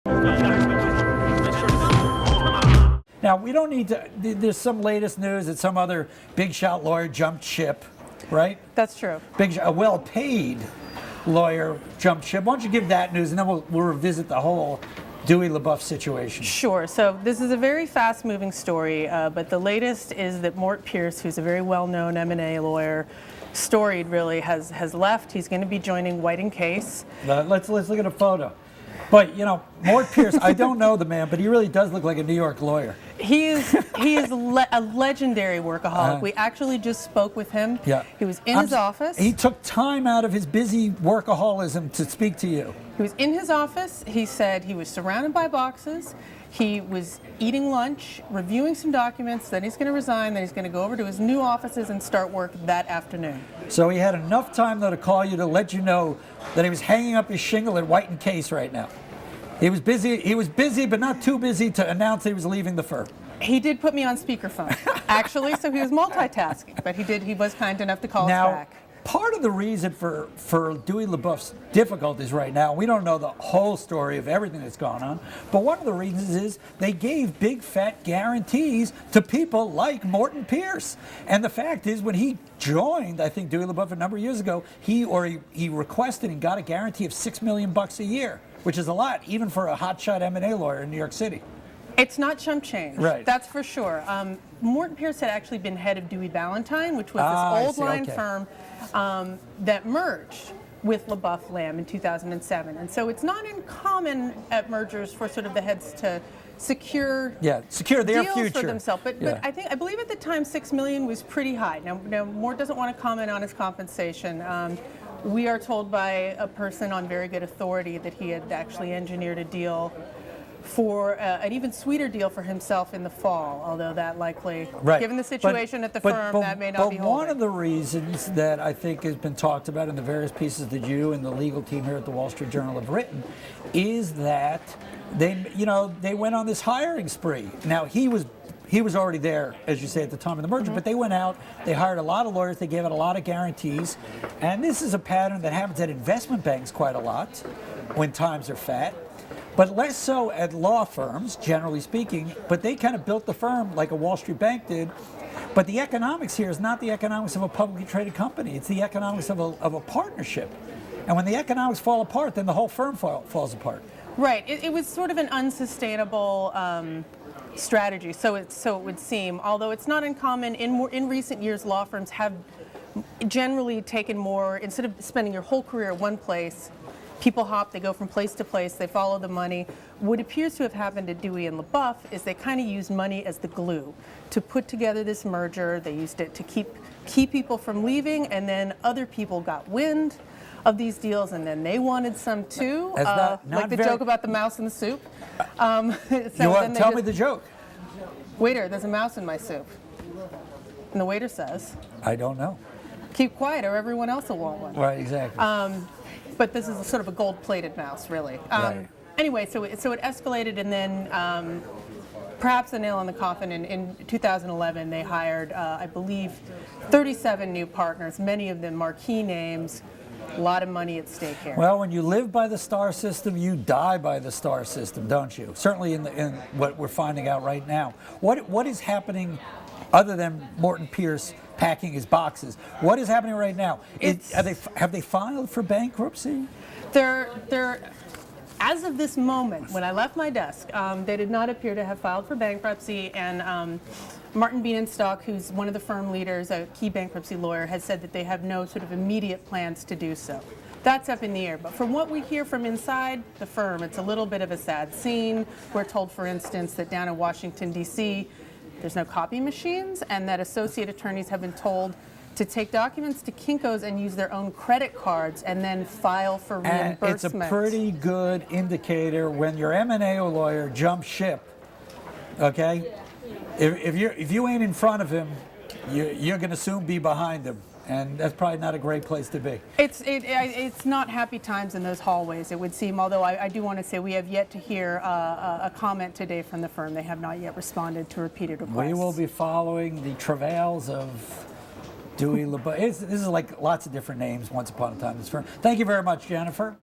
Now, we don't need to, there's some latest news that some other big shot lawyer jumped ship, right? That's true. A well-paid lawyer jumped ship. Why don't you give that news, and then we'll revisit the whole Dewey LeBoeuf situation. Sure. So this is a very fast-moving story, but the latest is that Mort Pierce, who's a very well-known M&A lawyer, storied really, has left. He's going to be joining White & Case. Let's look at a photo. But, you know, Mort Pierce, I don't know the man, but he really does look like a New York lawyer. He is a legendary workaholic. We actually just spoke with him. Yeah. He was in his office. He took time out of his busy workaholism to speak to you. He was in his office. He said he was surrounded by boxes. He was eating lunch, reviewing some documents, then he's going to resign, then he's going to go over to his new offices and start work that afternoon. So he had enough time, though, to call you to let you know that he was hanging up his shingle at White & Case right now. He was busy, but not too busy to announce that he was leaving the firm. He did put me on speakerphone, actually, so he was multitasking, but he was kind enough to call us back. Part of the reason for Dewey LeBoeuf's difficulties right now, we don't know the whole story of everything that's gone on, but one of the reasons is they gave big fat guarantees to people like Morton Pierce. And the fact is, when he joined, I think, Dewey LeBoeuf a number of years ago, he requested and got a guarantee of $6 million a year, which is a lot, even for a hotshot M&A lawyer in New York City. It's not chump change, right? That's for sure. Morton Pierce had actually been head of Dewey Ballantine, which was this old line firm that merged with LeBoeuf Lamb in 2007. And so it's not uncommon at mergers for sort of the heads to secure their deals future for themselves. But I believe at the time $6 million was pretty high. Now Mort doesn't want to comment on his compensation. We are told by a person on very good authority that he had actually engineered a deal for an even sweeter deal for himself in the fall, although that likely, given the situation at the firm, that may not be holding. But one of the reasons that I think has been talked about in the various pieces that you and the legal team here at the Wall Street Journal have written is that they went on this hiring spree. Now, he was already there, as you say, at the time of the merger, but they went out, they hired a lot of lawyers, they gave out a lot of guarantees, and this is a pattern that happens at investment banks quite a lot when times are fat. But less so at law firms, generally speaking, but they kind of built the firm like a Wall Street bank did. But the economics here is not the economics of a publicly traded company. It's the economics of a partnership. And when the economics fall apart, then the whole firm falls apart. Right. It was sort of an unsustainable strategy, so it would seem. Although it's not uncommon, in recent years, law firms have generally taken more, instead of spending your whole career at one place, people hop, they go from place to place, they follow the money. What appears to have happened to Dewey and LeBoeuf is they kind of used money as the glue to put together this merger. They used it to keep people from leaving, and then other people got wind of these deals, and then they wanted some too, like the joke about the mouse in the soup. Tell me the joke. Waiter, there's a mouse in my soup. And the waiter says, I don't know. Keep quiet or everyone else will want one. Right, exactly. But this is a sort of a gold-plated mouse, really. Right. Anyway, so it escalated, and then perhaps a nail in the coffin. In 2011, they hired, I believe, 37 new partners, many of them marquee names. A lot of money at stake here. Well, when you live by the star system, you die by the star system, don't you? Certainly in what we're finding out right now. What is happening other than Morton Pierce packing his boxes? What is happening right now? Have they filed for bankruptcy? They're as of this moment, when I left my desk, they did not appear to have filed for bankruptcy, and Martin Bienenstock, who's one of the firm leaders, a key bankruptcy lawyer, has said that they have no sort of immediate plans to do so. That's up in the air. But from what we hear from inside the firm, it's a little bit of a sad scene. We're told, for instance, that down in Washington, D.C., there's no copy machines, and that associate attorneys have been told to take documents to Kinko's and use their own credit cards and then file for reimbursement. And it's a pretty good indicator when your M&A lawyer jumps ship, okay? If you ain't in front of him, you're going to soon be behind him. And that's probably not a great place to be. It's not happy times in those hallways, it would seem, although I do want to say we have yet to hear a comment today from the firm. They have not yet responded to repeated requests. We will be following the travails of Dewey LeBoeuf. This is like lots of different names once upon a time, this firm. Thank you very much, Jennifer.